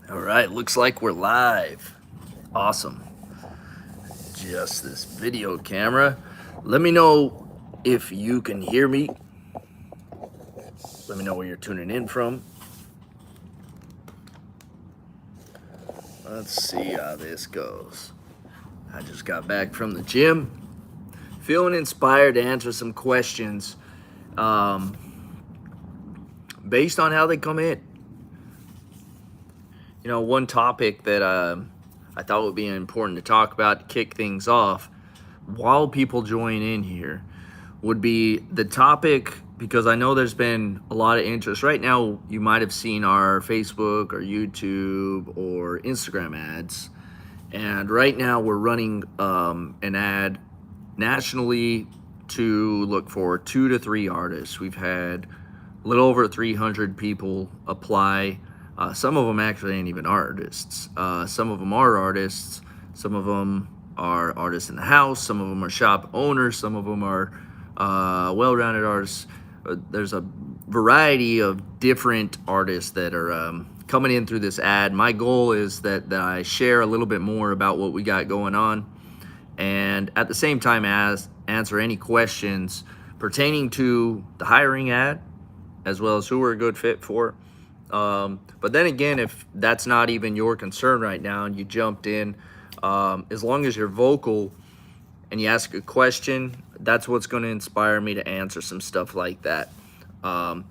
All right, looks like we're live. Awesome. Just this video camera. Let me know if you can hear me. Let me know where you're tuning in from. Let's see how this goes. I just got back from the gym, feeling inspired to answer some questions based on how they come in. You know, one topic that I thought would be important to talk about to kick things off while people join in here would be the topic, because I know there's been a lot of interest. Right now, you might have seen our Facebook or YouTube or Instagram ads. And right now we're running an ad nationally to look for 2 to 3 artists. We've had a little over 300 people apply. Some of them actually ain't even artists. Some of them are artists. Some of them are artists in the house. Some of them are shop owners. Some of them are well-rounded artists. There's a variety of different artists that are coming in through this ad. My goal is that I share a little bit more about what we got going on, and at the same time answer any questions pertaining to the hiring ad, as well as who we're a good fit for. But then again, if that's not even your concern right now and you jumped in, as long as you're vocal and you ask a question, that's what's going to inspire me to answer some stuff like that. I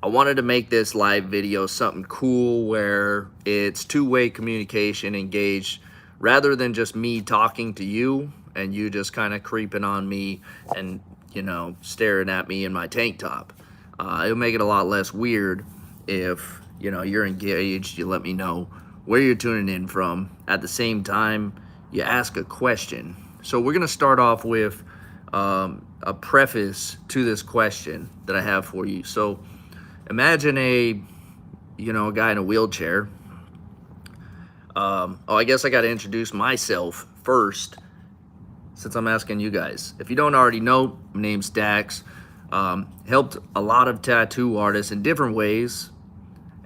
wanted to make this live video something cool where it's two-way communication engaged, rather than just me talking to you and you just kind of creeping on me and, you know, staring at me in my tank top. It'll make it a lot less weird if, you know, you're engaged, you let me know where you're tuning in from. At the same time, you ask a question. So we're gonna start off with a preface to this question that I have for you. So imagine a guy in a wheelchair. I guess I got to introduce myself first, since I'm asking you guys. If you don't already know, my name's Dax. Helped a lot of tattoo artists in different ways.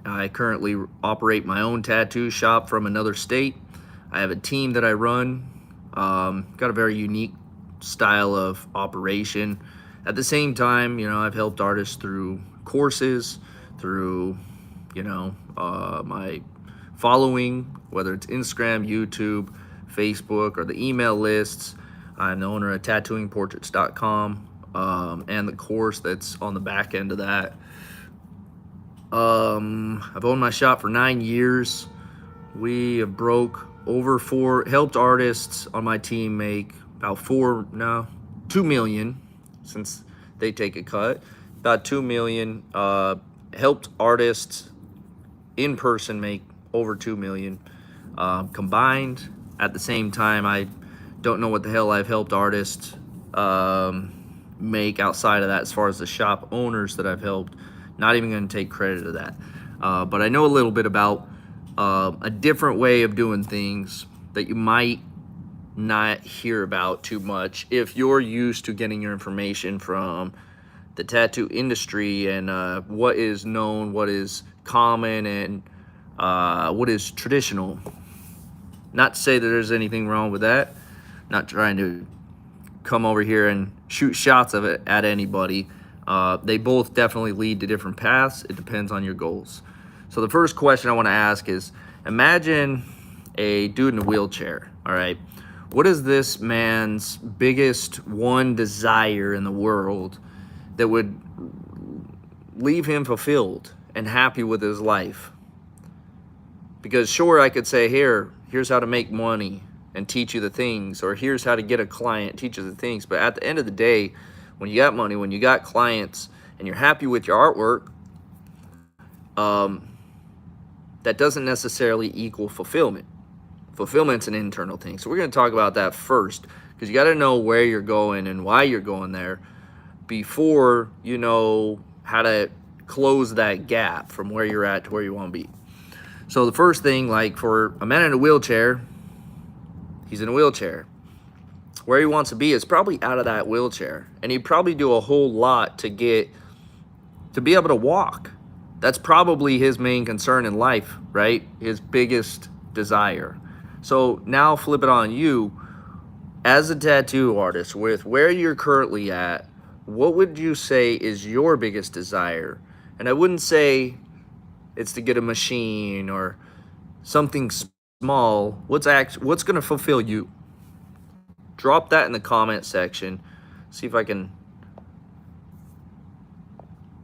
I currently operate my own tattoo shop from another state. I have a team that I run. Got a very unique style of operation. At the same time, you know, I've helped artists through courses, through, my following, whether it's Instagram, YouTube, Facebook, or the email lists. I'm the owner of tattooingportraits.com, and the course that's on the back end of that. I've owned my shop for 9 years. We have helped artists on my team make about 2 million, since they take a cut, about 2 million. Helped artists in person make over 2 million combined. At the same time, I don't know what the hell I've helped artists make outside of that, as far as the shop owners that I've helped. Not even going to take credit of that. But I know a little bit about a different way of doing things that you might not hear about too much if you're used to getting your information from the tattoo industry and what is known, what is common, and what is traditional. Not to say that there's anything wrong with that. Not trying to come over here and shoot shots of it at anybody. They both definitely lead to different paths. It depends on your goals. So the first question I want to ask is, imagine a dude in a wheelchair, all right? What is this man's biggest one desire in the world that would leave him fulfilled and happy with his life? Because sure, I could say, here's how to make money and teach you the things, or here's how to get a client, teach you the things. But at the end of the day, when you got money, when you got clients, and you're happy with your artwork, that doesn't necessarily equal fulfillment. Fulfillment's an internal thing. So we're going to talk about that first, because you got to know where you're going and why you're going there before you know how to close that gap from where you're at to where you want to be. So the first thing, like for a man in a wheelchair, he's in a wheelchair. Where he wants to be is probably out of that wheelchair, and he'd probably do a whole lot to be able to walk. That's probably his main concern in life, right? His biggest desire. So now flip it on you. As a tattoo artist, with where you're currently at, what would you say is your biggest desire? And I wouldn't say it's to get a machine or something small. What's going to fulfill you? Drop that in the comment section. See if I can.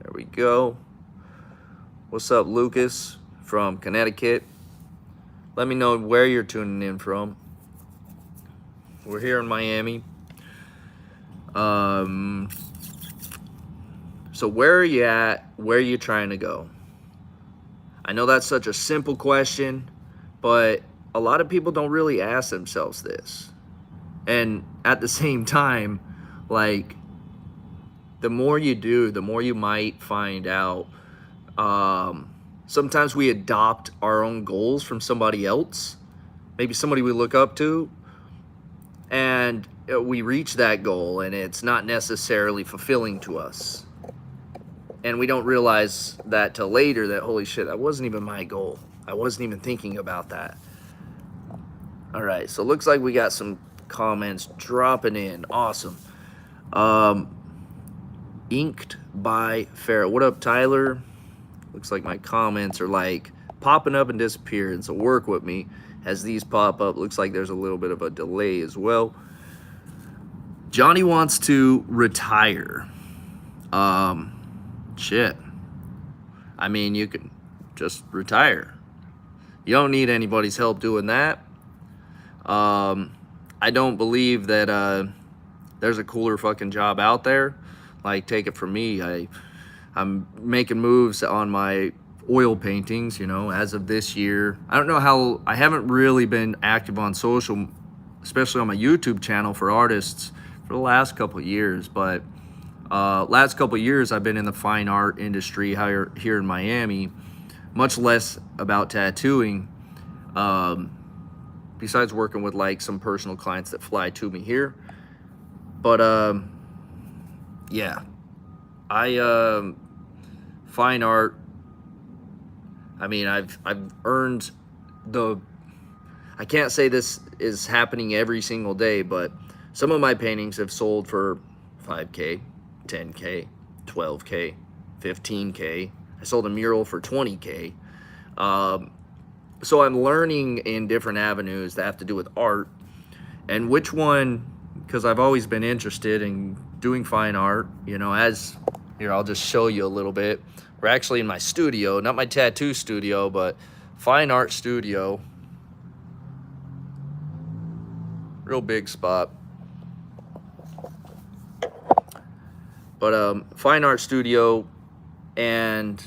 There we go. What's up, Lucas from Connecticut? Let me know where you're tuning in from. We're here in Miami. So where are you at? Where are you trying to go? I know that's such a simple question, but a lot of people don't really ask themselves this. And at the same time, like, the more you do, the more you might find out. Sometimes we adopt our own goals from somebody else, maybe somebody we look up to, and we reach that goal and it's not necessarily fulfilling to us. And we don't realize that till later that, holy shit, that wasn't even my goal. I wasn't even thinking about that. All right, so looks like we got some comments dropping in. Awesome. Inked by Farrah. What up, Tyler? Looks like my comments are like popping up and disappearing, so work with me as these pop up. Looks like there's a little bit of a delay as well. Johnny wants to retire. Shit. I mean, you can just retire. You don't need anybody's help doing that. I don't believe that there's a cooler fucking job out there. Like, take it from me, I'm making moves on my oil paintings, you know, as of this year. I don't know how, I haven't really been active on social, especially on my YouTube channel for artists for the last couple of years, but last couple of years I've been in the fine art industry here in Miami, much less about tattooing, besides working with like some personal clients that fly to me here. But yeah, fine art, I mean, I've earned I can't say this is happening every single day, but some of my paintings have sold for 5K, 10K, 12K, 15K. I sold a mural for 20K. So I'm learning in different avenues that have to do with art, and which one, because I've always been interested in doing fine art, you know, as here, I'll just show you a little bit. We're actually in my studio, not my tattoo studio, but fine art studio. Real big spot. But fine art studio, and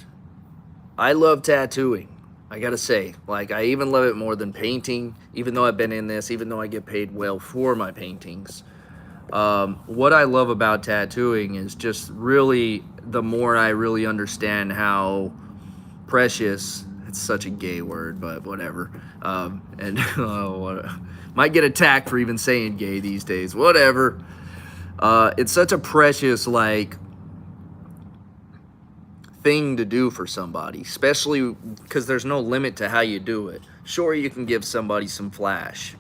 I love tattooing. I gotta say, like, I even love it more than painting, even though I've been in this, even though I get paid well for my paintings. What I love about tattooing is just really, the more I really understand how precious, it's such a gay word, but whatever. And might get attacked for even saying gay these days, whatever. It's such a precious, like, thing to do for somebody, especially because there's no limit to how you do it. Sure, you can give somebody some flash.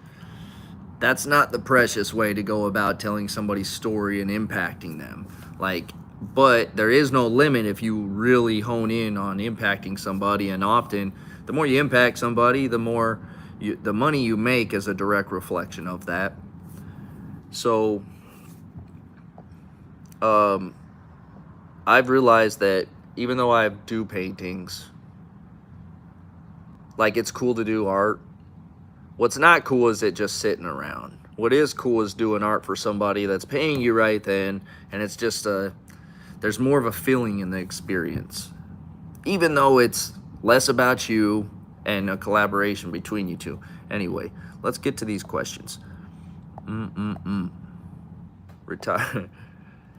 That's not the precious way to go about telling somebody's story and impacting them. Like, but there is no limit if you really hone in on impacting somebody, and often the more you impact somebody, the more the money you make is a direct reflection of that. So I've realized that even though I do paintings, like, it's cool to do art. What's not cool is it just sitting around. What is cool is doing art for somebody that's paying you right then, and it's just there's more of a feeling in the experience, even though it's less about you and a collaboration between you two. Anyway, let's get to these questions. Retire.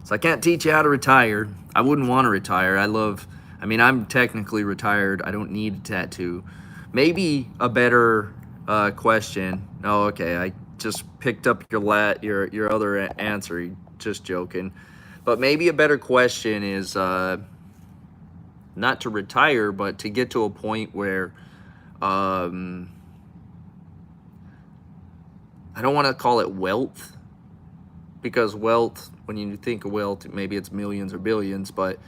So I can't teach you how to retire. I wouldn't want to retire. I mean, I'm technically retired. I don't need a tattoo. Maybe a better question. Oh, okay. I just picked up your other answer. Just joking. But maybe a better question is, not to retire, but to get to a point where I don't want to call it wealth, because wealth, when you think of wealth, maybe it's millions or billions, but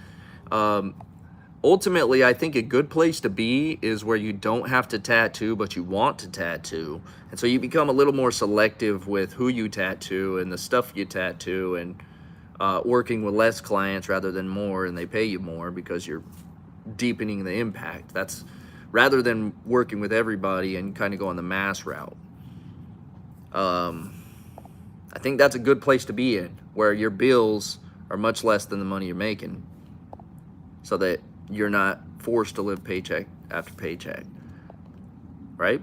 ultimately, I think a good place to be is where you don't have to tattoo, but you want to tattoo. And so you become a little more selective with who you tattoo and the stuff you tattoo, and working with less clients rather than more, and they pay you more because you're deepening the impact. That's rather than working with everybody and kind of going the mass route. I think that's a good place to be in, where your bills are much less than the money you're making, so that you're not forced to live paycheck after paycheck, right?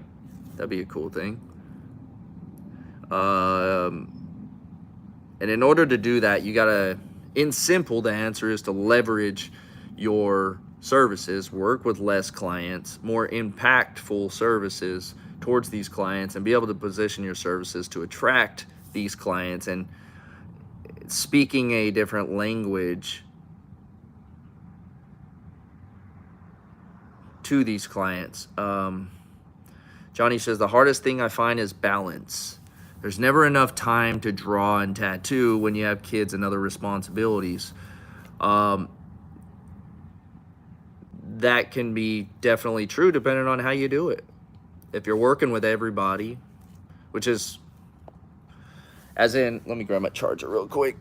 That'd be a cool thing. And in order to do that, you gotta, in simple, the answer is to leverage your services, work with less clients, more impactful services towards these clients, and be able to position your services to attract these clients, and speaking a different language to these clients. Johnny says, the hardest thing I find is balance. There's never enough time to draw and tattoo when you have kids and other responsibilities. That can be definitely true depending on how you do it. If you're working with everybody, which is, as in, let me grab my charger real quick.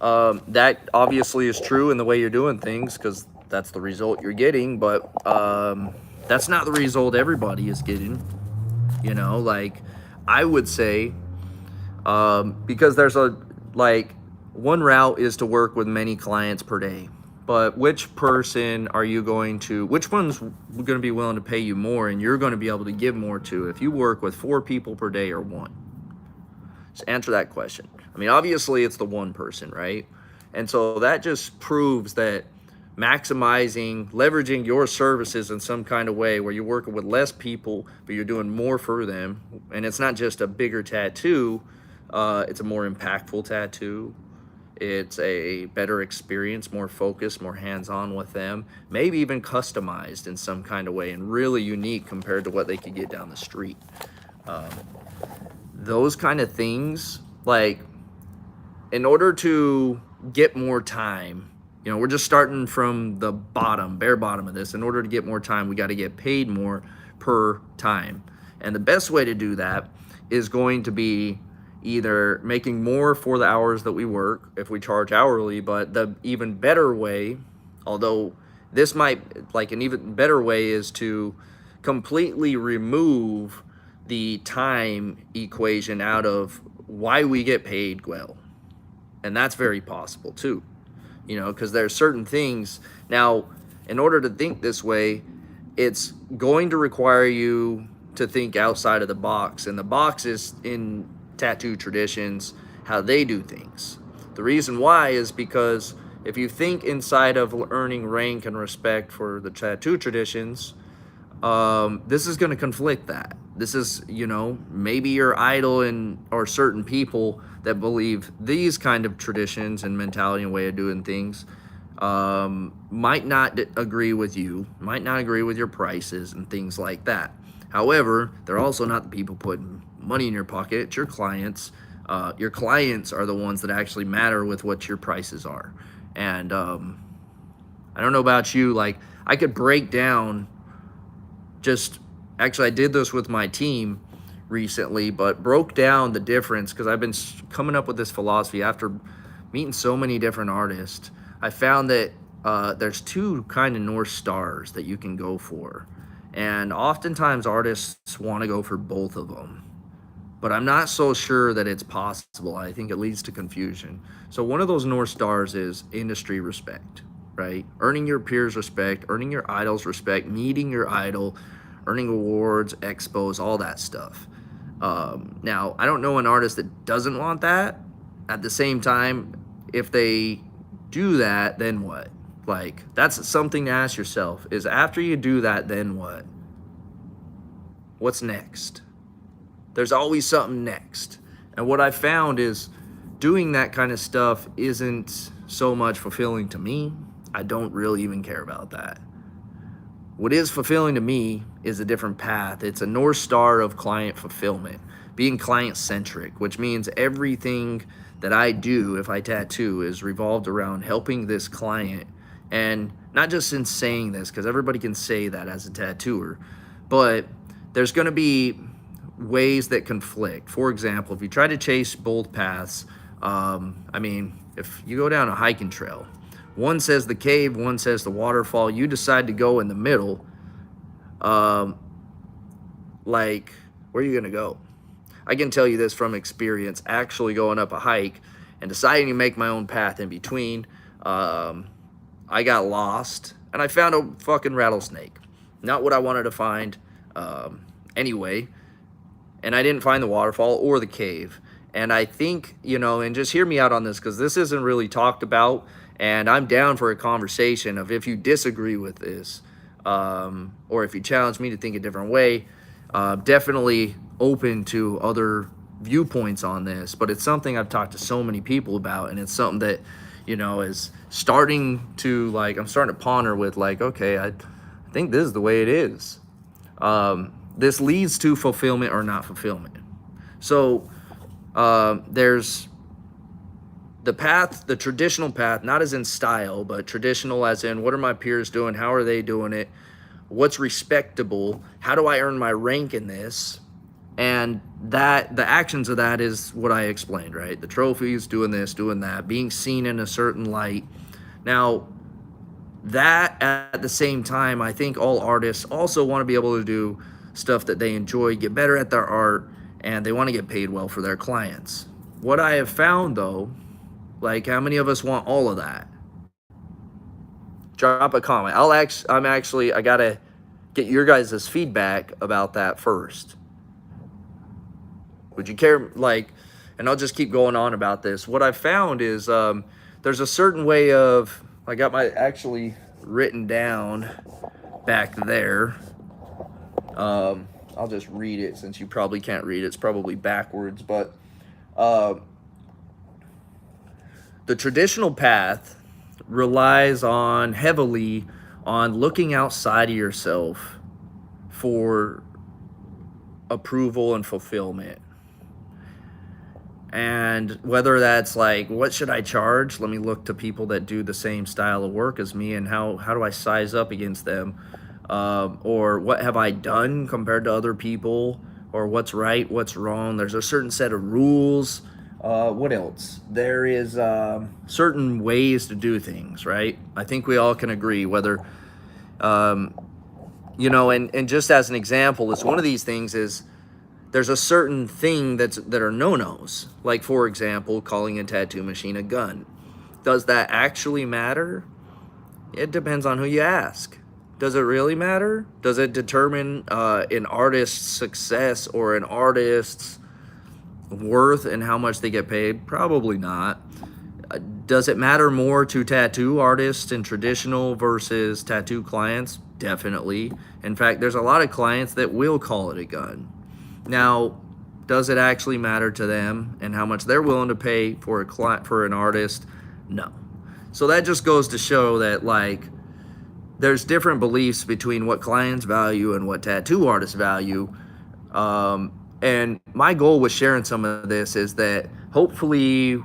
That obviously is true in the way you're doing things, because that's the result you're getting, but that's not the result everybody is getting. You know, like, I would say, because there's one route is to work with many clients per day, but which one's going to be willing to pay you more and you're going to be able to give more to, if you work with 4 people per day or 1? Just answer that question. I mean, obviously it's the one person, right? And so that just proves that leveraging your services in some kind of way where you're working with less people, but you're doing more for them. And it's not just a bigger tattoo, it's a more impactful tattoo. It's a better experience, more focused, more hands-on with them, maybe even customized in some kind of way and really unique compared to what they could get down the street. Those kind of things, like, in order to get more time, you know, we're just starting from the bare bottom of this. In order to get more time, we got to get paid more per time. And the best way to do that is going to be either making more for the hours that we work, if we charge hourly, but the even better way, although this might, like, an even better way is to completely remove the time equation out of why we get paid well. And that's very possible too, you know, because there's certain things. Now, in order to think this way, it's going to require you to think outside of the box. And the box is, in tattoo traditions, how they do things. The reason why is because if you think inside of earning rank and respect for the tattoo traditions, this is going to conflict that. This is, you know, maybe your idol or certain people that believe these kind of traditions and mentality and way of doing things might not agree with you, might not agree with your prices and things like that. However, they're also not the people putting money in your pocket. It's your clients. Your clients are the ones that actually matter with what your prices are. And I don't know about you, like, I could break down actually I did this with my team recently, but broke down the difference, because I've been coming up with this philosophy after meeting so many different artists. I found that there's 2 kind of North Stars that you can go for. And oftentimes artists want to go for both of them, but I'm not so sure that it's possible. I think it leads to confusion. So one of those North Stars is industry respect, right? Earning your peers' respect, earning your idol's respect, meeting your idol, earning awards, expos, all that stuff. Now, I don't know an artist that doesn't want that. At the same time, if they do that, then what? Like, that's something to ask yourself, is after you do that, then what? What's next? There's always something next. And what I found is doing that kind of stuff isn't so much fulfilling to me. I don't really even care about that. What is fulfilling to me is a different path. It's a North Star of client fulfillment, being client centric, which means everything that I do if I tattoo is revolved around helping this client. And not just in saying this, because everybody can say that as a tattooer, but there's going to be ways that conflict. For example, if you try to chase both paths, if you go down a hiking trail, one says the cave, one says the waterfall, you decide to go in the middle, where are you going to go? I can tell you this from experience, actually going up a hike and deciding to make my own path in between. I got lost and I found a fucking rattlesnake. Not what I wanted to find anyway. And I didn't find the waterfall or the cave. And I think, and just hear me out on this, because this isn't really talked about. And I'm down for a conversation of if you disagree with this, or if you challenge me to think a different way, definitely open to other viewpoints on this. But it's something I've talked to so many people about, and it's something that, is starting to, I'm starting to ponder with, okay, I think this is the way it is. This leads to fulfillment or not fulfillment. So there's the path, the traditional path, not as in style, but traditional as in what are my peers doing? How are they doing it? What's respectable? How do I earn my rank in this? And that the actions of that is what I explained, right? The trophies, doing this, doing that, being seen in a certain light. Now, that at the same time, I think all artists also want to be able to do stuff that they enjoy, get better at their art, and they want to get paid well for their clients. What I have found, though, how many of us want all of that? Drop a comment. I gotta get your guys' feedback about that first. Would you care, and I'll just keep going on about this. What I found is there's a certain way of, I got my actually written down back there. I'll just read it since you probably can't read it. It's probably backwards, but the traditional path relies heavily on looking outside of yourself for approval and fulfillment. And whether that's what should I charge? Let me look to people that do the same style of work as me, and how do I size up against them? Or what have I done compared to other people? Or what's right, what's wrong? There's a certain set of rules. What else? There is certain ways to do things, right? I think we all can agree, whether, and just as an example, it's one of these things is there's a certain thing that are no-nos. Like, for example, calling a tattoo machine a gun. Does that actually matter? It depends on who you ask. Does it really matter? Does it determine an artist's success or an artist's worth and how much they get paid? Probably not. Does it matter more to tattoo artists and traditional versus tattoo clients? Definitely. In fact, there's a lot of clients that will call it a gun. Now, does it actually matter to them and how much they're willing to pay for a client, for an artist? No. So that just goes to show that there's different beliefs between what clients value and what tattoo artists value. And my goal with sharing some of this is that hopefully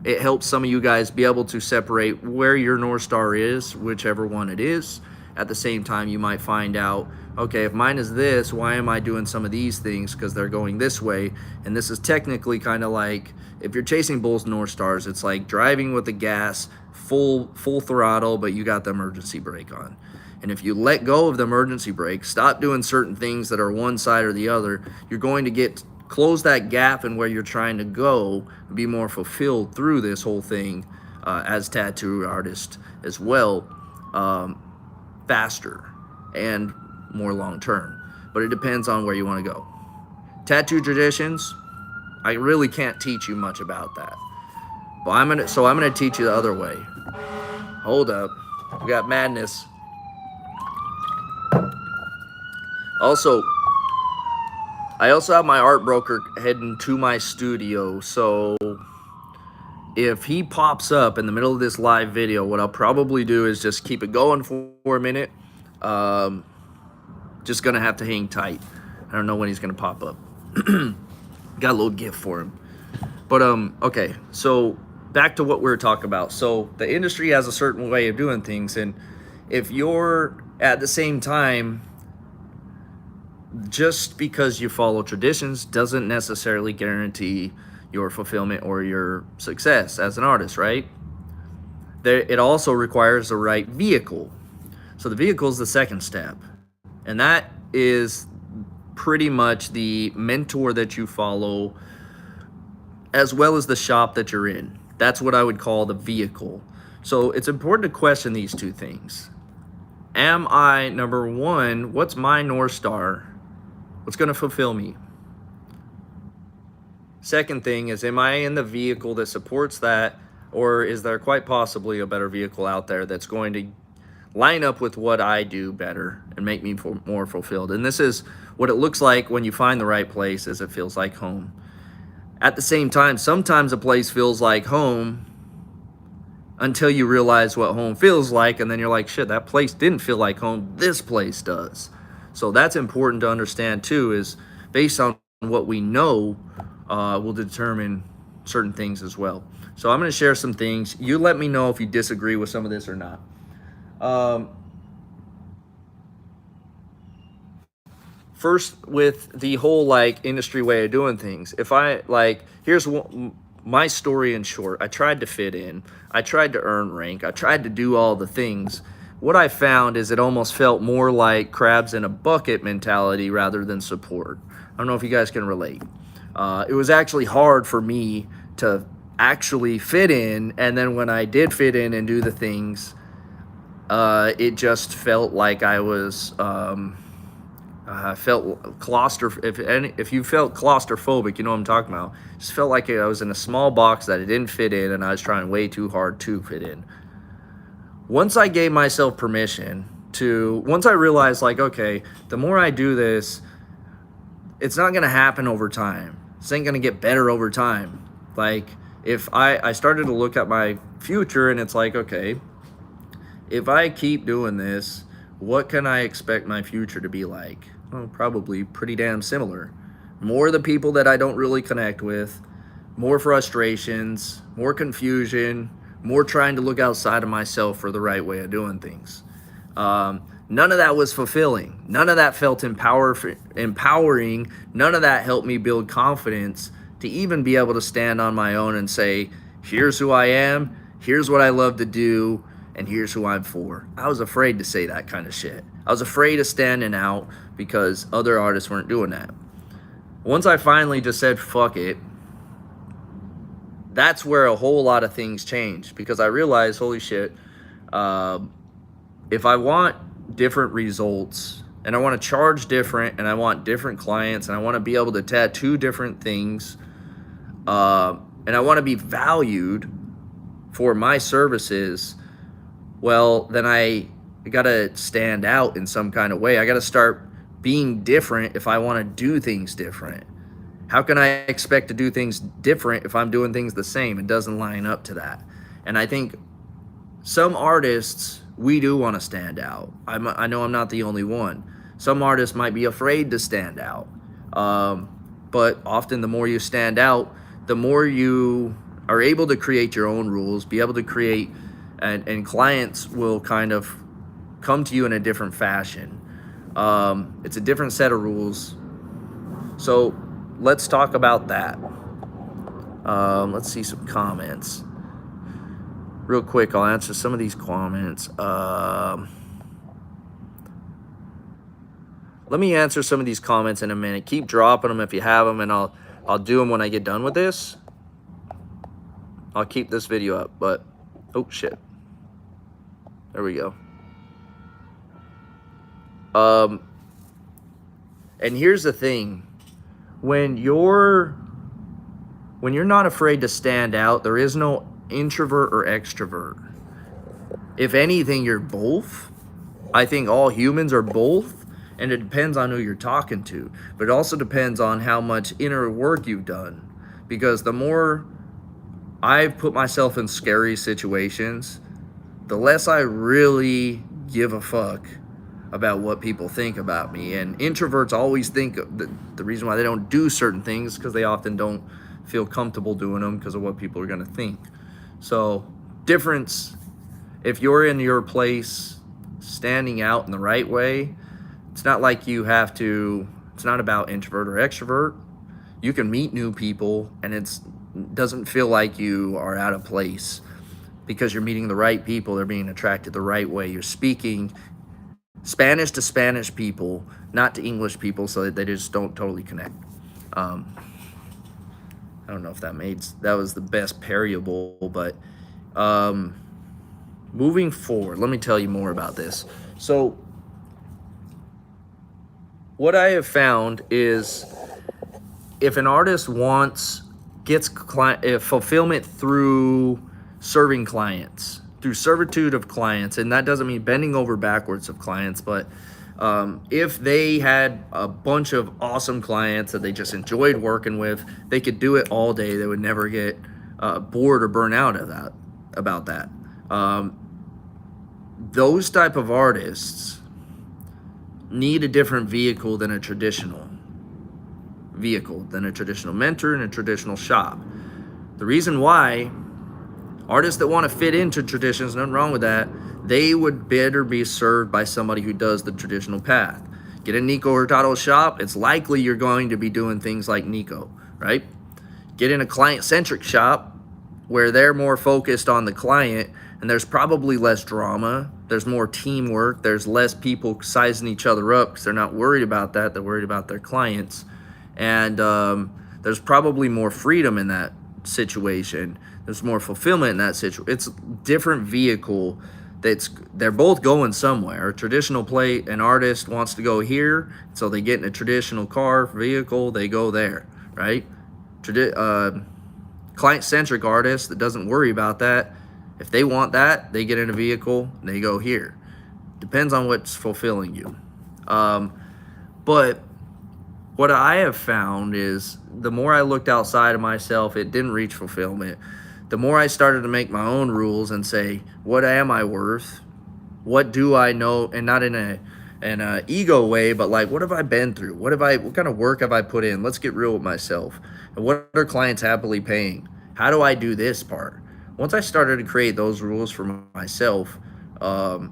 it helps some of you guys be able to separate where your North Star is, whichever one it is. At the same time, you might find out, okay, if mine is this, why am I doing some of these things? Because they're going this way. And this is technically kind of like, if you're chasing both North Stars, it's like driving with the gas, full throttle, but you got the emergency brake on. And if you let go of the emergency brake, stop doing certain things that are one side or the other, you're going to close that gap in where you're trying to go, be more fulfilled through this whole thing as tattoo artist as well, faster and more long term. But it depends on where you want to go. Tattoo traditions, I really can't teach you much about that. But I'm gonna teach you the other way. Hold up, we got madness. I also have my art broker heading to my studio, so if he pops up in the middle of this live video, what I'll probably do is just keep it going for a minute. Just gonna have to hang tight. I don't know when he's gonna pop up. Got a little gift for him. But okay, so back to what we were talking about. So the industry has a certain way of doing things, and if you're at the same time, just because you follow traditions doesn't necessarily guarantee your fulfillment or your success as an artist, right? It also requires the right vehicle. So the vehicle is the second step, and that is pretty much the mentor that you follow, as well as the shop that you're in. That's what I would call the vehicle. So it's important to question these two things. Am I, number one, what's my North Star? What's going to fulfill me? Second thing is, am I in the vehicle that supports that, or is there quite possibly a better vehicle out there that's going to line up with what I do better and make me more fulfilled? And this is what it looks like when you find the right place, is it feels like home. At the same time, sometimes a place feels like home until you realize what home feels like, and then you're like, shit, that place didn't feel like home, this place does. So that's important to understand too, is based on what we know, will determine certain things as well. So I'm going to share some things. You let me know if you disagree with some of this or not. First, with the whole like industry way of doing things, if I like, here's my story in short. I tried to fit in, I tried to earn rank, I tried to do all the things. What I found is it almost felt more like crabs in a bucket mentality rather than support. I don't know if you guys can relate. It was actually hard for me to actually fit in, and then when I did fit in and do the things, it just felt like I was felt if you felt claustrophobic, you know what I'm talking about. It just felt like I was in a small box that it didn't fit in, and I was trying way too hard to fit in. Once I gave myself permission to, once I realized like, okay, the more I do this, it's not gonna happen over time. This ain't gonna get better over time. Like, if I started to look at my future, and it's like, okay, if I keep doing this, what can I expect my future to be like? Well, probably pretty damn similar. More of the people that I don't really connect with, more frustrations, more confusion, more trying to look outside of myself for the right way of doing things. None of that was fulfilling. None of that felt empowering. None of that helped me build confidence to even be able to stand on my own and say, here's who I am, here's what I love to do, and here's who I'm for. I was afraid to say that kind of shit. I was afraid of standing out because other artists weren't doing that. Once I finally just said, fuck it, that's where a whole lot of things changed, because I realized, holy shit, if I want different results, and I want to charge different, and I want different clients, and I want to be able to tattoo different things, and I want to be valued for my services, well, then I got to stand out in some kind of way. I got to start being different if I want to do things different. How can I expect to do things different if I'm doing things the same? It doesn't line up to that. And I think some artists, we do want to stand out. I know I'm not the only one. Some artists might be afraid to stand out. But often the more you stand out, the more you are able to create your own rules, be able to create, and clients will kind of come to you in a different fashion. It's a different set of rules. So let's talk about that. Let's see some comments. Real quick, I'll answer some of these comments. Let me answer some of these comments in a minute. Keep dropping them if you have them, and I'll do them when I get done with this. I'll keep this video up, but oh shit. There we go. And here's the thing. When you're not afraid to stand out, there is no introvert or extrovert. If anything, you're both. I think all humans are both, and it depends on who you're talking to. But it also depends on how much inner work you've done. Because the more I've put myself in scary situations, the less I really give a fuck about what people think about me. And introverts always think the reason why they don't do certain things because they often don't feel comfortable doing them because of what people are going to think. So, difference, if you're in your place standing out in the right way, it's not like you have to, it's not about introvert or extrovert. You can meet new people and it doesn't feel like you are out of place because you're meeting the right people. They're being attracted the right way. You're speaking Spanish to Spanish people, not to English people, so that they just don't totally connect. Um, I don't know if that was the best parable, but moving forward, let me tell you more about this. So, what I have found is if an artist gets fulfillment through serving clients, through servitude of clients, and that doesn't mean bending over backwards of clients, but if they had a bunch of awesome clients that they just enjoyed working with, they could do it all day. They would never get bored or burn out about that. Those type of artists need a different vehicle than a traditional mentor and a traditional shop. The reason why artists that want to fit into traditions, nothing wrong with that, they would better be served by somebody who does the traditional path. Get in Nico Hurtado's shop, it's likely you're going to be doing things like Nico, right? Get in a client-centric shop where they're more focused on the client, and there's probably less drama, there's more teamwork, there's less people sizing each other up because they're not worried about that, they're worried about their clients. And there's probably more freedom in that situation. There's more fulfillment in that situation. It's a different vehicle. They're both going somewhere. A traditional play, an artist wants to go here, so they get in a traditional car vehicle, they go there, right? Client-centric artist that doesn't worry about that, if they want that, they get in a vehicle, and they go here. Depends on what's fulfilling you. But what I have found is the more I looked outside of myself, it didn't reach fulfillment. The more I started to make my own rules and say, what am I worth? What do I know? And not in an ego way, but like, what have I been through? What kind of work have I put in? Let's get real with myself. And what are clients happily paying? How do I do this part? Once I started to create those rules for myself,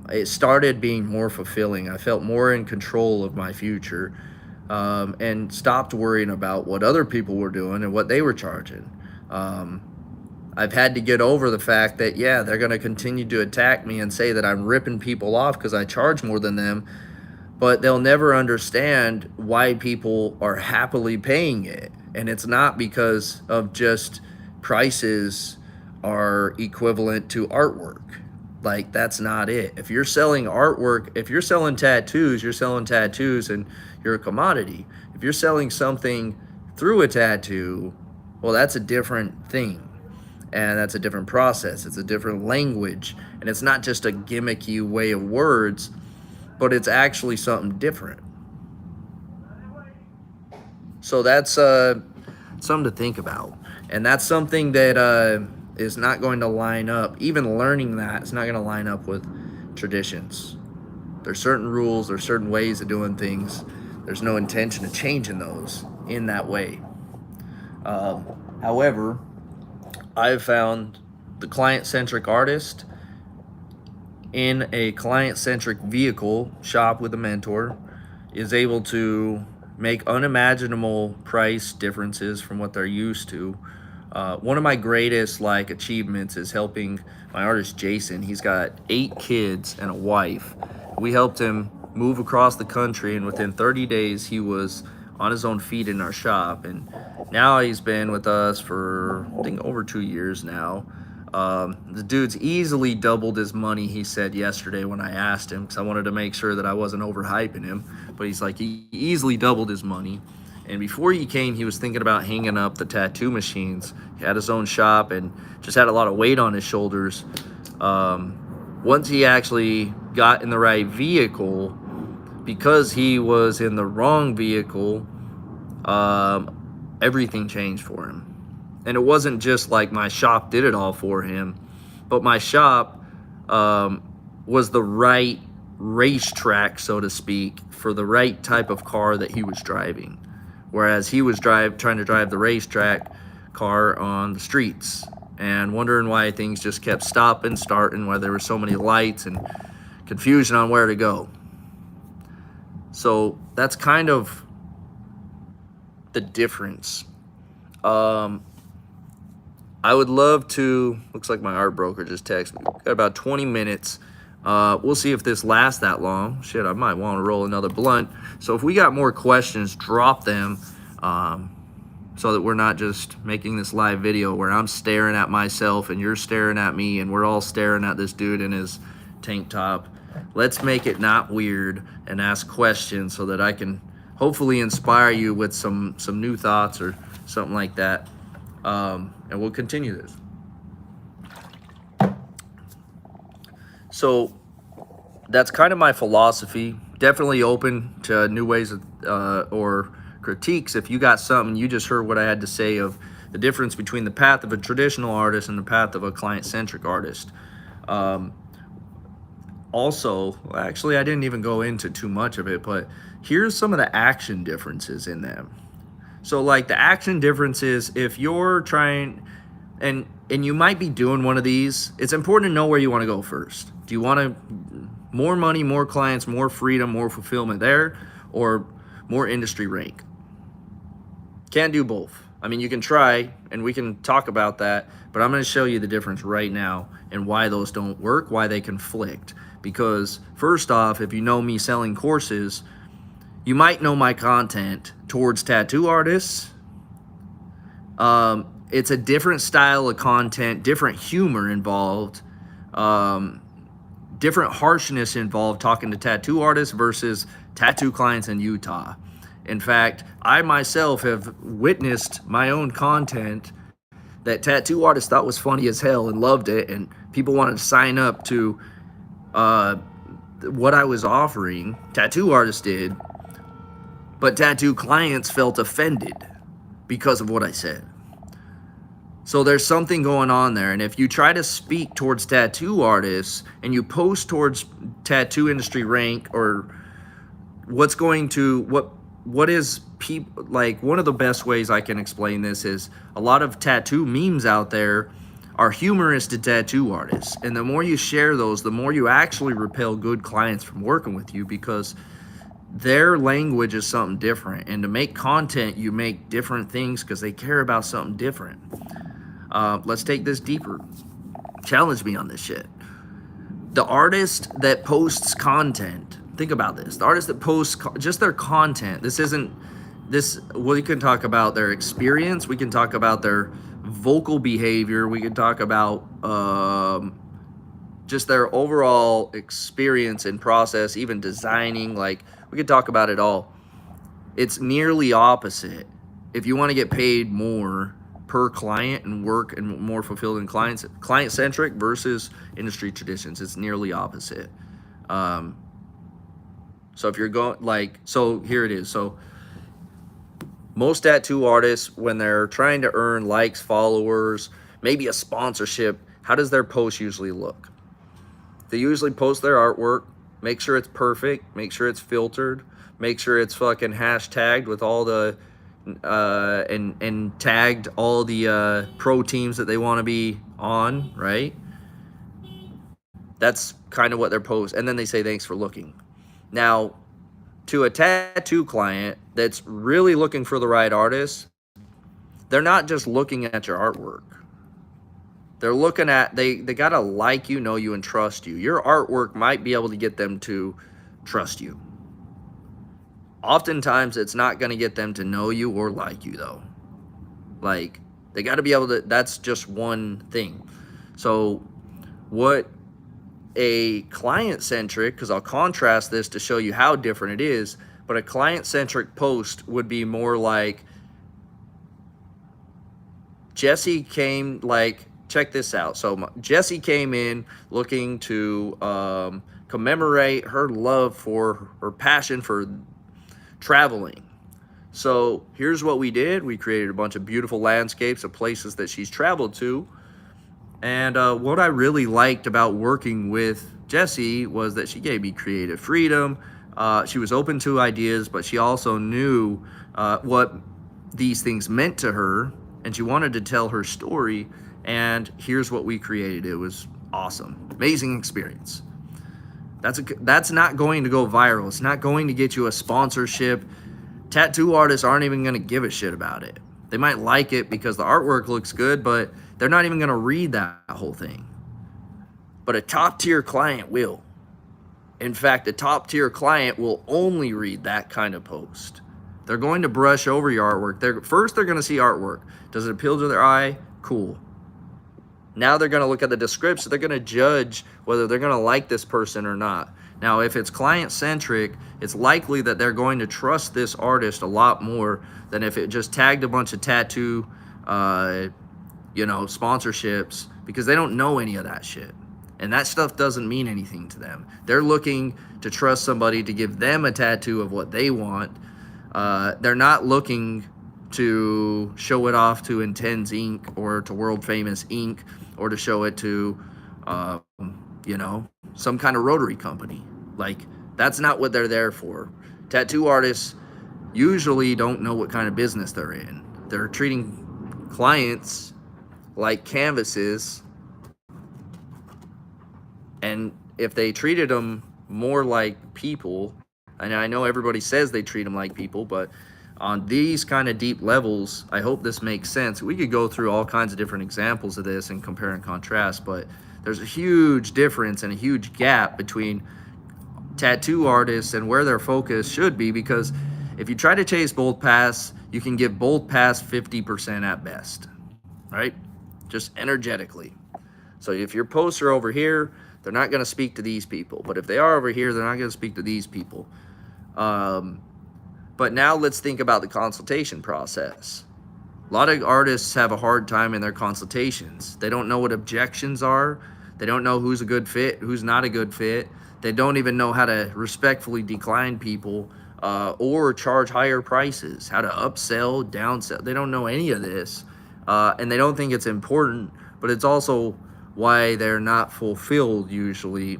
it started being more fulfilling. I felt more in control of my future. And stopped worrying about what other people were doing and what they were charging. I've had to get over the fact that, yeah, they're going to continue to attack me and say that I'm ripping people off because I charge more than them, but they'll never understand why people are happily paying it. And it's not because of just prices are equivalent to artwork. Like, that's not it. If you're selling artwork, if you're selling tattoos, you're selling tattoos and you're a commodity. If you're selling something through a tattoo, well, that's a different thing. And that's a different process. It's a different language. And it's not just a gimmicky way of words, but it's actually something different. So that's something to think about. And that's something that is not going to line up. Even learning that is not going to line up with traditions. There's certain rules, there's certain ways of doing things. There's no intention of changing those in that way. However, I've found the client-centric artist in a client-centric vehicle, shop with a mentor, is able to make unimaginable price differences from what they're used to. One of my greatest achievements is helping my artist Jason. He's got 8 kids and a wife. We helped him move across the country, and within 30 days he was on his own feet in our shop. And now he's been with us for, I think, over 2 years now. The dude's easily doubled his money, he said yesterday when I asked him, because I wanted to make sure that I wasn't overhyping him. But he's like, he easily doubled his money. And before he came, he was thinking about hanging up the tattoo machines. He had his own shop and just had a lot of weight on his shoulders. Once he actually got in the right vehicle, because he was in the wrong vehicle, everything changed for him. And it wasn't just like my shop did it all for him, but my shop was the right racetrack, so to speak, for the right type of car that he was driving. Whereas he was trying to drive the racetrack car on the streets and wondering why things just kept stopping, starting, why there were so many lights and confusion on where to go. So that's kind of the difference. I would love to, looks like my art broker just texted me. Got about 20 minutes. We'll see if this lasts that long. Shit, I might want to roll another blunt. So if we got more questions, drop them, so that we're not just making this live video where I'm staring at myself and you're staring at me and we're all staring at this dude in his tank top. Let's make it not weird and ask questions so that I can hopefully inspire you with some new thoughts or something like that. And we'll continue this. So that's kind of my philosophy. Definitely open to new ways of, or critiques. If you got something, you just heard what I had to say of the difference between the path of a traditional artist and the path of a client-centric artist. Also, actually, I didn't even go into too much of it, but here's some of the action differences in them. So like the action differences, if you're trying, and you might be doing one of these, it's important to know where you want to go first. Do you want more money, more clients, more freedom, more fulfillment there, or more industry rank? Can't do both. I mean, you can try, and we can talk about that, but I'm going to show you the difference right now and why those don't work, why they conflict. Because first off, if you know me selling courses, you might know my content towards tattoo artists. It's a different style of content, different humor involved, different harshness involved talking to tattoo artists versus tattoo clients in Utah. In fact, I myself have witnessed my own content that tattoo artists thought was funny as hell and loved it, and people wanted to sign up to what I was offering. Tattoo artists did, but tattoo clients felt offended because of what I said. So there's something going on there. And if you try to speak towards tattoo artists and you post towards tattoo industry rank or what's going to, what is people, like one of the best ways I can explain this is a lot of tattoo memes out there are humorous to tattoo artists. And the more you share those, the more you actually repel good clients from working with you, because their language is something different. And to make content, you make different things because they care about something different. Let's take this deeper. Challenge me on this shit. The artist that posts content, think about this. The artist that posts just their content, we can talk about their experience. We can talk about their vocal behavior. We can talk about just their overall experience and process, even designing. Like, we could talk about it all. It's nearly opposite. If you want to get paid more per client and work and more fulfilled in client-centric versus industry traditions, it's nearly opposite. So if you're going, so here it is. So most tattoo artists, when they're trying to earn likes, followers, maybe a sponsorship, how does their post usually look? They usually post their artwork, make sure it's perfect, make sure it's filtered, make sure it's fucking hashtagged with all the and tagged all the pro teams that they want to be on, right? That's kind of what their post, and then they say thanks for looking. Now, to a tattoo client that's really looking for the right artist, they're not just looking at your artwork. They're looking at, they gotta like you, know you, and trust you. Your artwork might be able to get them to trust you. Oftentimes, it's not going to get them to know you or like you, though. Like, they got to be able to, that's just one thing. So, what a client-centric, because I'll contrast this to show you how different it is, but a client-centric post would be more like, Jesse came, check this out. So, Jesse came in looking to commemorate her love for, her passion for traveling. So here's what we did. We created a bunch of beautiful landscapes of places that she's traveled to. And what I really liked about working with Jessie was that she gave me creative freedom. She was open to ideas, but she also knew what these things meant to her, and she wanted to tell her story. And here's what we created. It was awesome, amazing experience. That's not going to go viral. It's not going to get you a sponsorship. Tattoo artists aren't even going to give a shit about it. They might like it because the artwork looks good, but they're not even going to read that whole thing. But a top tier client will. In fact, a top tier client will only read that kind of post. They're going to brush over your artwork. First, they're going to see artwork. Does it appeal to their eye? Cool. Now they're going to look at the description. They're going to judge whether they're going to like this person or not. Now, if it's client-centric, it's likely that they're going to trust this artist a lot more than if it just tagged a bunch of tattoo, sponsorships, because they don't know any of that shit. And that stuff doesn't mean anything to them. They're looking to trust somebody to give them a tattoo of what they want. They're not looking to show it off to Intense Ink or to World Famous Ink or to show it to, some kind of Rotary company. Like, that's not what they're there for. Tattoo artists usually don't know what kind of business they're in. They're treating clients like canvases, and if they treated them more like people, and I know everybody says they treat them like people, but on these kind of deep levels, I hope this makes sense. We could go through all kinds of different examples of this and compare and contrast, but there's a huge difference and a huge gap between tattoo artists and where their focus should be, because if you try to chase both paths, you can get both paths 50% at best, right? Just energetically. So if your posts are over here, they're not going to speak to these people. But if they are over here, they're not going to speak to these people. But now let's think about the consultation process. A lot of artists have a hard time in their consultations. They don't know what objections are. They don't know who's a good fit, who's not a good fit. They don't even know how to respectfully decline people or charge higher prices, how to upsell, downsell. They don't know any of this. And they don't think it's important, but it's also why they're not fulfilled usually,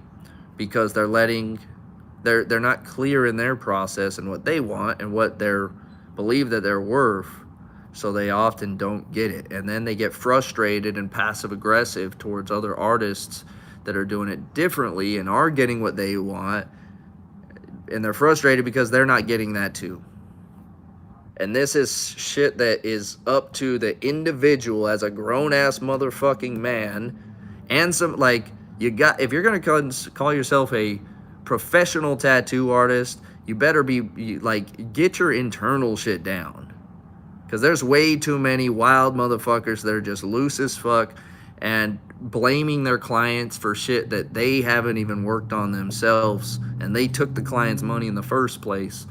because they're not clear in their process and what they want and what they believe that they're worth. So they often don't get it. And then they get frustrated and passive aggressive towards other artists that are doing it differently and are getting what they want. And they're frustrated because they're not getting that too. And this is shit that is up to the individual as a grown-ass motherfucking man. And if you're going to call yourself a professional tattoo artist, you better be, get your internal shit down. Because there's way too many wild motherfuckers that are just loose as fuck and blaming their clients for shit that they haven't even worked on themselves. And they took the client's money in the first place.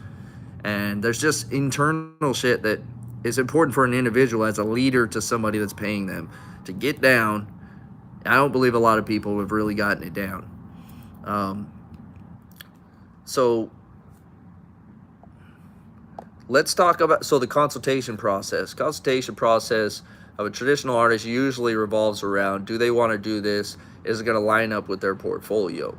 And there's just internal shit that is important for an individual as a leader to somebody that's paying them to get down. I don't believe a lot of people have really gotten it down. So let's talk about the consultation process. Consultation process of a traditional artist usually revolves around, do they want to do this? Is it going to line up with their portfolio?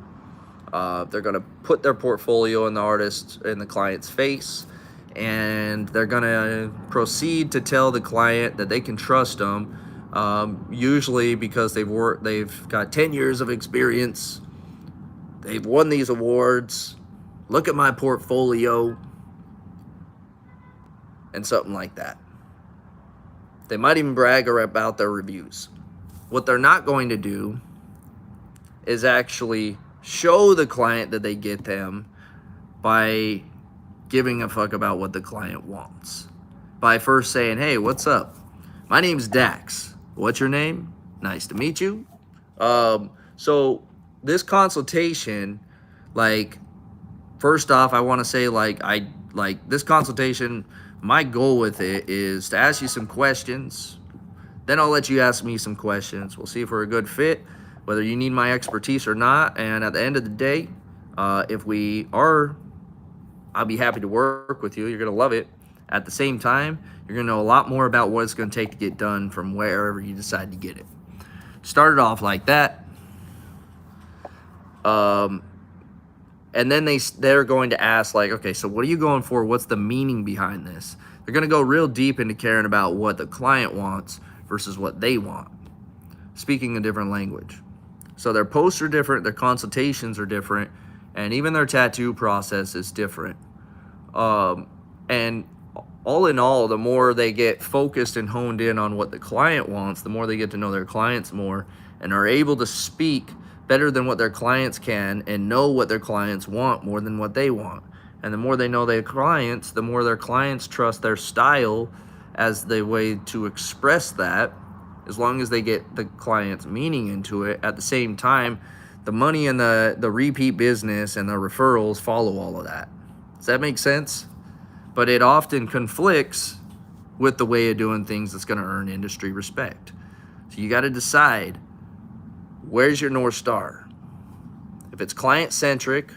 They're going to put their portfolio in the client's face, and they're going to proceed to tell the client that they can trust them, usually because they've got 10 years of experience, they've won these awards, look at my portfolio, and something like that. They might even brag about their reviews. What they're not going to do is actually show the client that they get them by giving a fuck about what the client wants. By first saying, hey, what's up? My name's Dax. What's your name? Nice to meet you. So this consultation, first off, I want to say, this consultation, my goal with it is to ask you some questions. Then I'll let you ask me some questions. We'll see if we're a good fit, whether you need my expertise or not. And at the end of the day, if we are, I'll be happy to work with you. You're going to love it. At the same time, you're going to know a lot more about what it's going to take to get done from wherever you decide to get it. Started off like that. And then they're going to ask, like, okay, so what are you going for? What's the meaning behind this? They're going to go real deep into caring about what the client wants versus what they want, speaking a different language. So their posts are different, their consultations are different, and even their tattoo process is different. And all in all, the more they get focused and honed in on what the client wants, the more they get to know their clients more and are able to speak better than what their clients can and know what their clients want more than what they want. And the more they know their clients, the more their clients trust their style as the way to express that, as long as they get the client's meaning into it. At the same time, the money and the repeat business and the referrals follow all of that. Does that make sense? But it often conflicts with the way of doing things that's going to earn industry respect. So you got to decide, where's your North Star? If it's client-centric,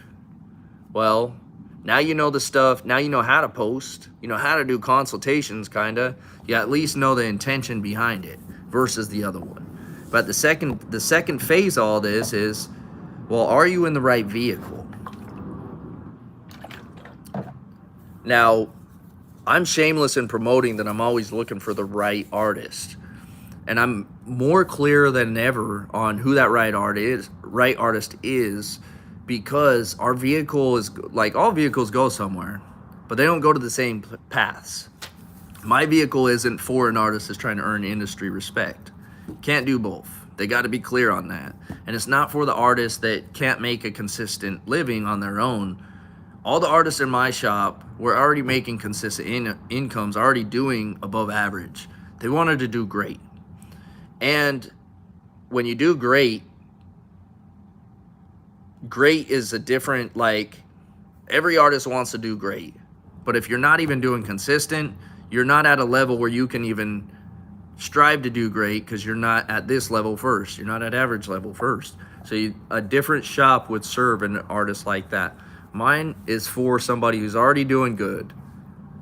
well, now you know the stuff. Now you know how to post. You know how to do consultations, kind of. You at least know the intention behind it versus the other one. But the second phase of all this is, well, are you in the right vehicle? Now, I'm shameless in promoting that I'm always looking for the right artist. And I'm more clear than ever on who that right artist is, because our vehicle is like, all vehicles go somewhere, but they don't go to the same paths. My vehicle isn't for an artist that's trying to earn industry respect. Can't do both. They got to be clear on that. And it's not for the artists that can't make a consistent living on their own. All the artists in my shop were already making consistent incomes, already doing above average. They wanted to do great. And when you do great, great is a different, like, every artist wants to do great. But if you're not even doing consistent, you're not at a level where you can even strive to do great, because you're not at this level first. You're not at average level first. So a different shop would serve an artist like that. Mine is for somebody who's already doing good,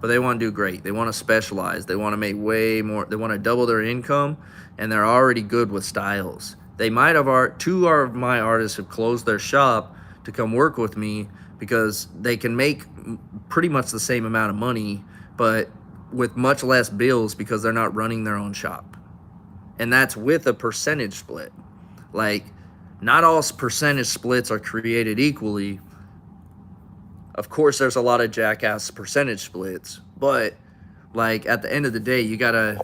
but they want to do great. They want to specialize. They want to make way more. They want to double their income, and they're already good with styles. They might have two of my artists have closed their shop to come work with me because they can make pretty much the same amount of money, but with much less bills because they're not running their own shop. And that's with a percentage split. Like, not all percentage splits are created equally. Of course, there's a lot of jackass percentage splits, but like at the end of the day, you gotta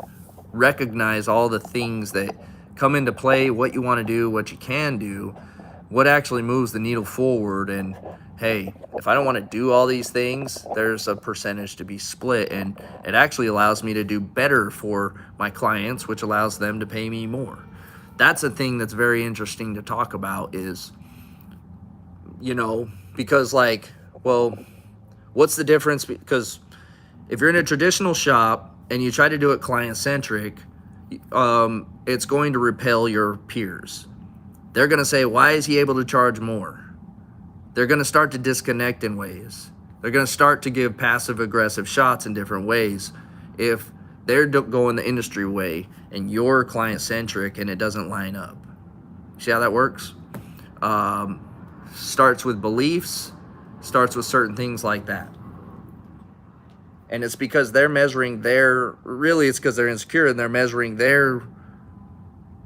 recognize all the things that come into play, what you want to do, what you can do, what actually moves the needle forward. And hey, if I don't want to do all these things, there's a percentage to be split, and it actually allows me to do better for my clients, which allows them to pay me more. That's a thing that's very interesting to talk about, is, you know, because like, well, what's the difference? Because if you're in a traditional shop and you try to do it client-centric, it's going to repel your peers. They're going to say, why is he able to charge more? They're going to start to disconnect in ways. They're going to start to give passive-aggressive shots in different ways if they're going the industry way and you're client-centric and it doesn't line up. See how that works? Starts with beliefs, starts with certain things like that. And it's because they're measuring it's because they're insecure and they're measuring their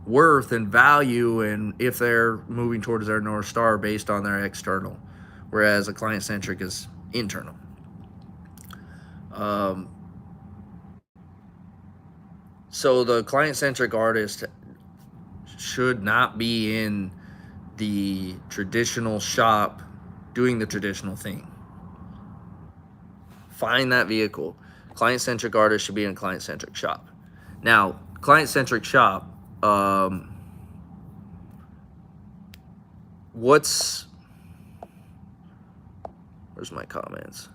worth and value, and if they're moving towards their North Star based on their external, whereas a client-centric is internal. So the client-centric artist should not be in the traditional shop doing the traditional thing. Find that vehicle. Client-centric artist should be in a client-centric shop. Now, client-centric shop, where's my comments?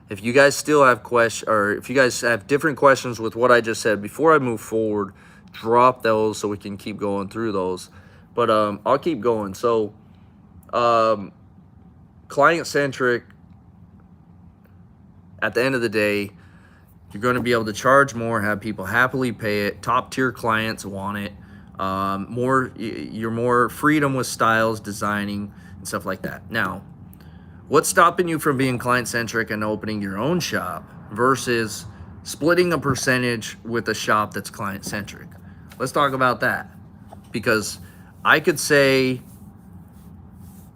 If you guys still have questions, or if you guys have different questions with what I just said, before I move forward, drop those so we can keep going through those. But I'll keep going. So client-centric, at the end of the day, you're going to be able to charge more, have people happily pay it. Top tier clients want it. You're more freedom with styles, designing, and stuff like that. Now, what's stopping you from being client centric and opening your own shop versus splitting a percentage with a shop that's client centric? Let's talk about that, because I could say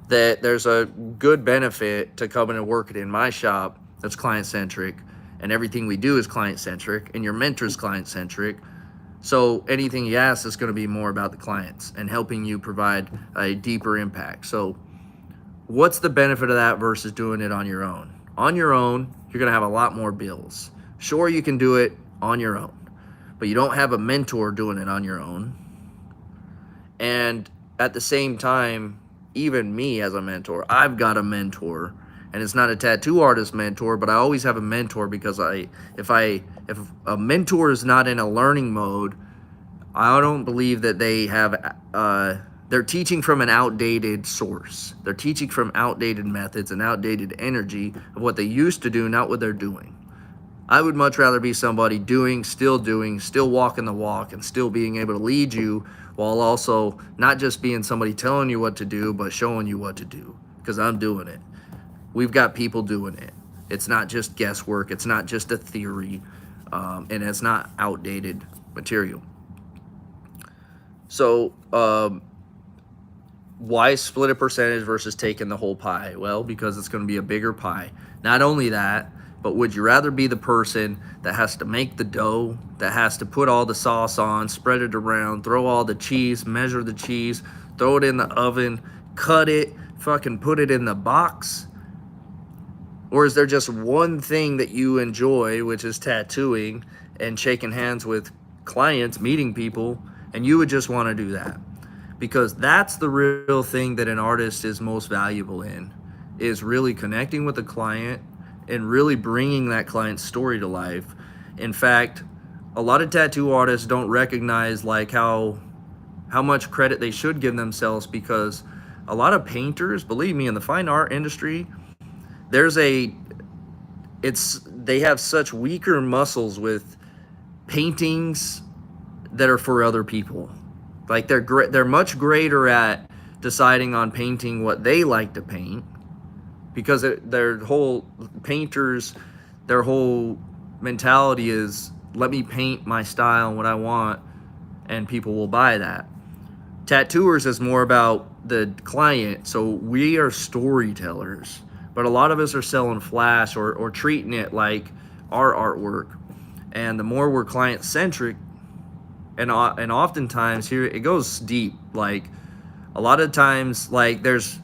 that there's a good benefit to coming and working in my shop that's client centric, and everything we do is client centric, and your mentor's client centric. So anything you ask is going to be more about the clients and helping you provide a deeper impact. So what's the benefit of that versus doing it on your own? On your own, you're going to have a lot more bills. Sure, you can do it on your own, but you don't have a mentor doing it on your own. And at the same time, even me as a mentor, I've got a mentor, and it's not a tattoo artist mentor, but I always have a mentor, because if a mentor is not in a learning mode, I don't believe that they have they're teaching from an outdated source. They're teaching from outdated methods and outdated energy of what they used to do, not what they're doing. I would much rather be somebody doing, still walking the walk, and still being able to lead you, while also not just being somebody telling you what to do, but showing you what to do, because I'm doing it. We've got people doing it. It's not just guesswork. It's not just a theory, and it's not outdated material. So why split a percentage versus taking the whole pie? Well, because it's going to be a bigger pie. Not only that, but would you rather be the person that has to make the dough, that has to put all the sauce on, spread it around, throw all the cheese, measure the cheese, throw it in the oven, cut it, fucking put it in the box? Or is there just one thing that you enjoy, which is tattooing and shaking hands with clients, meeting people, and you would just want to do that? Because that's the real thing that an artist is most valuable in, is really connecting with the client and really bringing that client's story to life. In fact, a lot of tattoo artists don't recognize like how much credit they should give themselves, because a lot of painters, believe me, in the fine art industry, they have such weaker muscles with paintings that are for other people. Like they're much greater at deciding on painting what they like to paint, because their whole mentality is, let me paint my style and what I want, and people will buy that. Tattooers is more about the client. So we are storytellers, but a lot of us are selling flash or treating it like our artwork. And the more we're client centric, and oftentimes here it goes deep. Like a lot of times, like there's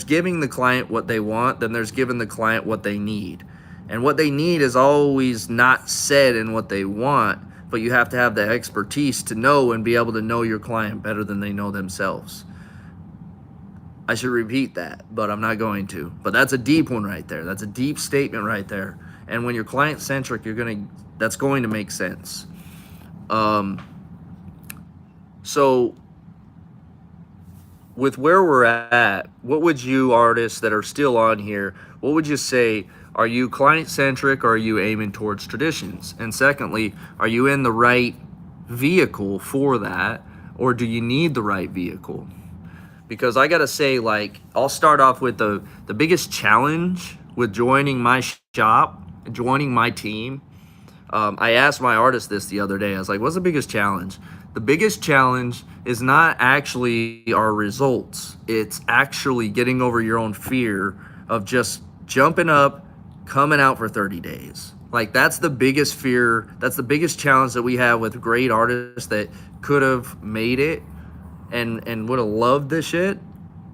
giving the client what they want, then there's giving the client what they need. And what they need is always not said in what they want, but you have to have the expertise to know and be able to know your client better than they know themselves. I should repeat that, but I'm not going to. But that's a deep one right there. That's a deep statement right there. And when you're client centric, that's going to make sense. So with where we're at, what would you artists that are still on here, what would you say? Are you client centric, or are you aiming towards traditions? And secondly, are you in the right vehicle for that, or do you need the right vehicle? Because I gotta say, like, I'll start off with the biggest challenge with joining my shop, joining my team. I asked my artist this the other day. I was like, what's the biggest challenge? The biggest challenge is not actually our results. It's actually getting over your own fear of just jumping up, coming out for 30 days. Like, that's the biggest fear. That's the biggest challenge that we have with great artists that could have made it and would have loved this shit,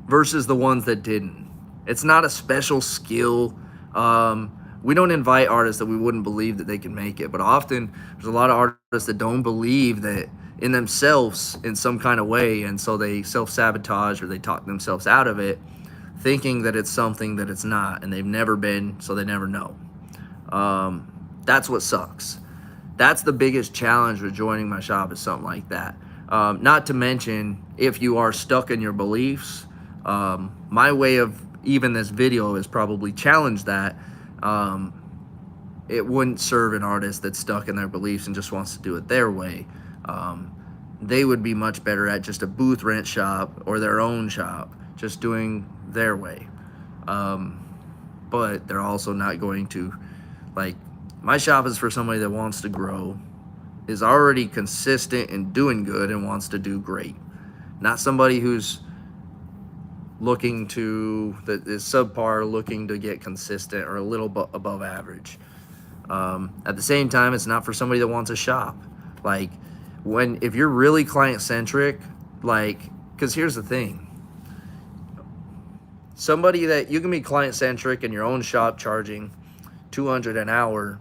versus the ones that didn't. It's not a special skill. We don't invite artists that we wouldn't believe that they can make it, but often there's a lot of artists that don't believe that in themselves in some kind of way, and so they self-sabotage or they talk themselves out of it, thinking that it's something that it's not, and they've never been, so they never know. That's what sucks. That's the biggest challenge with joining my shop, is something like that. Not to mention, if you are stuck in your beliefs, my way of even this video is probably challenge that. it wouldn't serve an artist that's stuck in their beliefs and just wants to do it their way. They would be much better at just a booth rent shop or their own shop, just doing their way. But they're also not going to, like, my shop is for somebody that wants to grow, is already consistent and doing good and wants to do great. Not somebody who's looking to, that is subpar, looking to get consistent or a little above average. At the same time, it's not for somebody that wants a shop. Like, if you're really client centric, like, because here's the thing, somebody that you can be client centric in your own shop charging $200 an hour.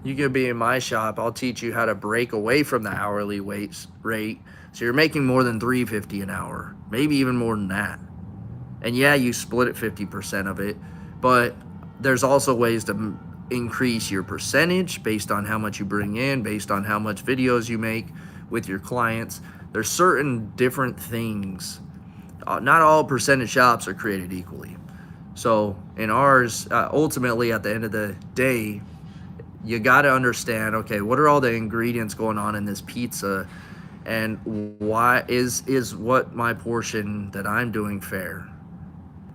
You can be in my shop, I'll teach you how to break away from the hourly rate, so you're making more than $350 an hour, maybe even more than that. And yeah, you split it 50% of it, but there's also ways to increase your percentage based on how much you bring in, based on how much videos you make with your clients. There's certain different things. Not all percentage shops are created equally. So in ours, ultimately at the end of the day, you got to understand, okay, what are all the ingredients going on in this pizza, and why is what my portion that I'm doing fair?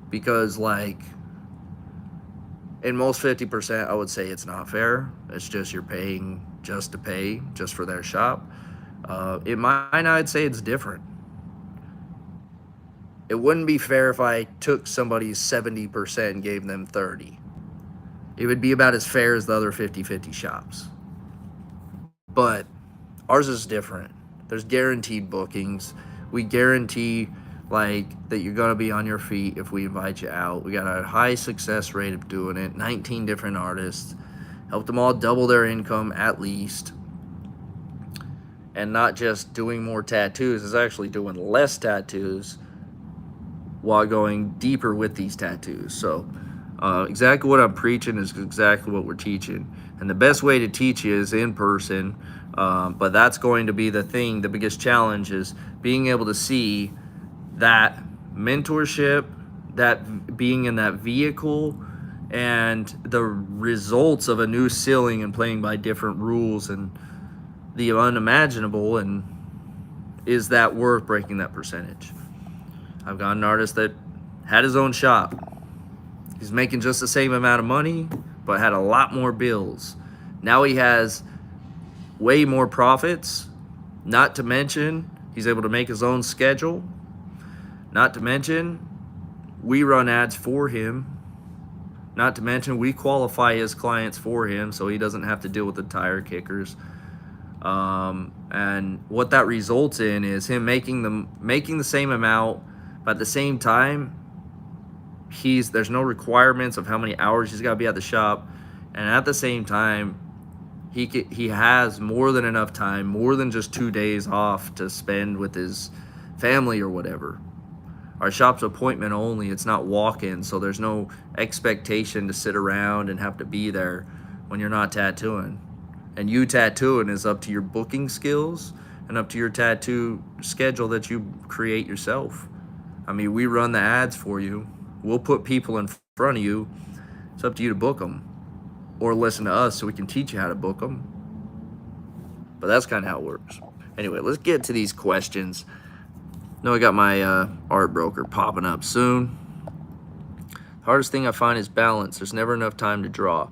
Because, like, in most 50%, I would say it's not fair. It's just you're paying just to pay, just for their shop. In mine, I'd say it's different. It wouldn't be fair if I took somebody's 70% and gave them 30. It would be about as fair as the other 50-50 shops. But ours is different. There's guaranteed bookings. We guarantee, like, that you're going to be on your feet if we invite you out. We got a high success rate of doing it. 19 different artists. Helped them all double their income at least. And not just doing more tattoos, it's actually doing less tattoos while going deeper with these tattoos. So exactly what I'm preaching is exactly what we're teaching. And the best way to teach you is in person. But that's going to be the thing. The biggest challenge is being able to see that mentorship, that being in that vehicle, and the results of a new ceiling and playing by different rules and the unimaginable. And is that worth breaking that percentage? I've got an artist that had his own shop. He's making just the same amount of money, but had a lot more bills. Now he has way more profits. Not to mention, he's able to make his own schedule. Not to mention, we run ads for him. Not to mention, we qualify his clients for him, so he doesn't have to deal with the tire kickers. And what that results in is him making the same amount, but at the same time, there's no requirements of how many hours he's got to be at the shop, and at the same time, he has more than enough time, more than just 2 days off to spend with his family or whatever. Our shop's appointment only. It's not walk-in, so there's no expectation to sit around and have to be there when you're not tattooing. And you tattooing is up to your booking skills and up to your tattoo schedule that you create yourself. I mean, we run the ads for you. We'll put people in front of you. It's up to you to book them or listen to us so we can teach you how to book them. But that's kind of how it works. Anyway, let's get to these questions. I got my art broker popping up soon. The hardest thing I find is balance. There's never enough time to draw.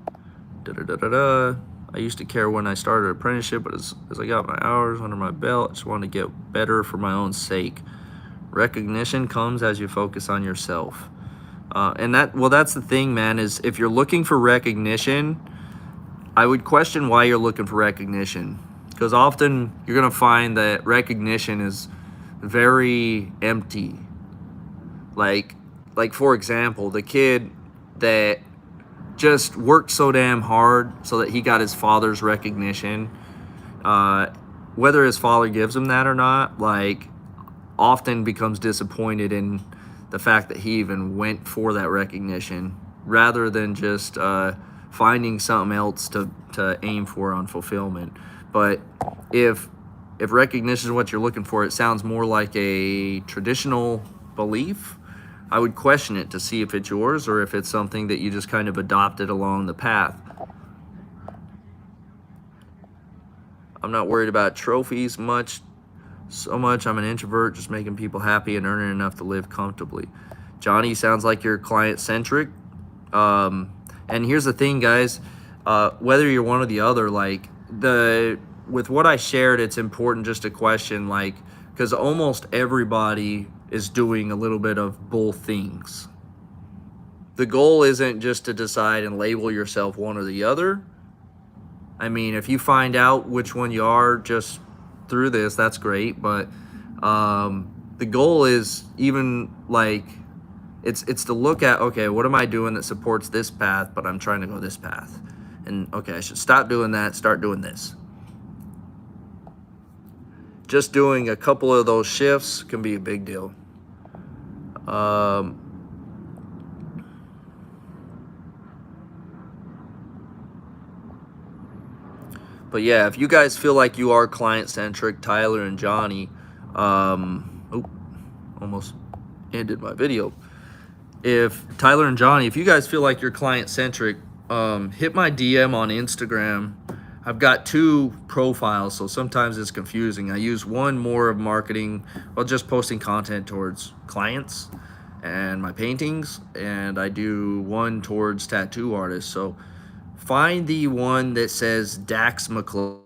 I used to care when I started apprenticeship, but as I got my hours under my belt, I just wanted to get better for my own sake. Recognition comes as you focus on yourself. And that's the thing, man, is if you're looking for recognition, I would question why you're looking for recognition. Because often you're going to find that recognition is very empty. Like for example, the kid that just worked so damn hard so that he got his father's recognition, whether his father gives him that or not, like, often becomes disappointed in the fact that he even went for that recognition rather than just finding something else to aim for on fulfillment. But if recognition is what you're looking for, it sounds more like a traditional belief. I would question it to see if it's yours or if it's something that you just kind of adopted along the path. I'm not worried about trophies so much. I'm an introvert, just making people happy and earning enough to live comfortably. Johnny, sounds like you're client-centric. And here's the thing, guys. Whether you're one or the other, like, with what I shared, it's important just to question, like, because almost everybody is doing a little bit of both things. The goal isn't just to decide and label yourself one or the other. I mean, if you find out which one you are just through this, that's great. But the goal is even like it's to look at, okay, what am I doing that supports this path, but I'm trying to go this path. And okay, I should stop doing that, start doing this. Just doing a couple of those shifts can be a big deal. But yeah, if you guys feel like you are client-centric, Tyler and Johnny, almost ended my video. If Tyler and Johnny, if you guys feel like you're client-centric, hit my DM on Instagram. I've got 2 profiles, so sometimes it's confusing. I use one more of marketing, well, just posting content towards clients and my paintings, and I do one towards tattoo artists. So find the one that says Dax McClure.